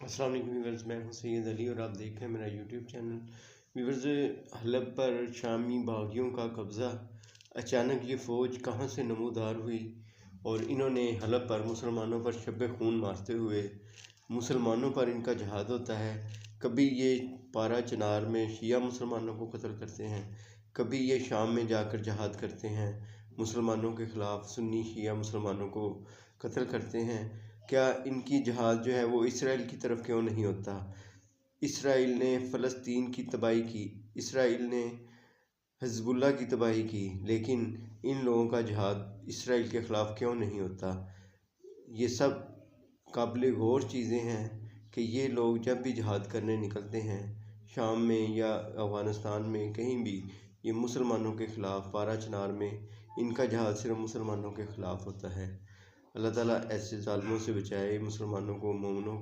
السلام علیکم ویورز، میں ہوں سید علی اور آپ دیکھ رہے ہیں میرا یوٹیوب چینل۔ ویورز، حلب پر شامی باغیوں کا قبضہ، اچانک یہ فوج کہاں سے نمودار ہوئی اور انہوں نے حلب پر مسلمانوں پر شب خون مارتے ہوئے مسلمانوں پر ان کا جہاد ہوتا ہے۔ کبھی یہ پارا چنار میں شیعہ مسلمانوں کو قتل کرتے ہیں، کبھی یہ شام میں جا کر جہاد کرتے ہیں، مسلمانوں کے خلاف سنی شیعہ مسلمانوں کو قتل کرتے ہیں۔ کیا ان کی جہاد جو ہے وہ اسرائیل کی طرف کیوں نہیں ہوتا؟ اسرائیل نے فلسطین کی تباہی کی، اسرائیل نے حزب اللہ کی تباہی کی، لیکن ان لوگوں کا جہاد اسرائیل کے خلاف کیوں نہیں ہوتا؟ یہ سب قابل غور چیزیں ہیں کہ یہ لوگ جب بھی جہاد کرنے نکلتے ہیں، شام میں یا افغانستان میں کہیں بھی، یہ مسلمانوں کے خلاف پارا چنار میں ان کا جہاد صرف مسلمانوں کے خلاف ہوتا ہے۔ اللہ تعالیٰ ایسے ظالموں سے بچائے، مسلمانوں کو، مومنوں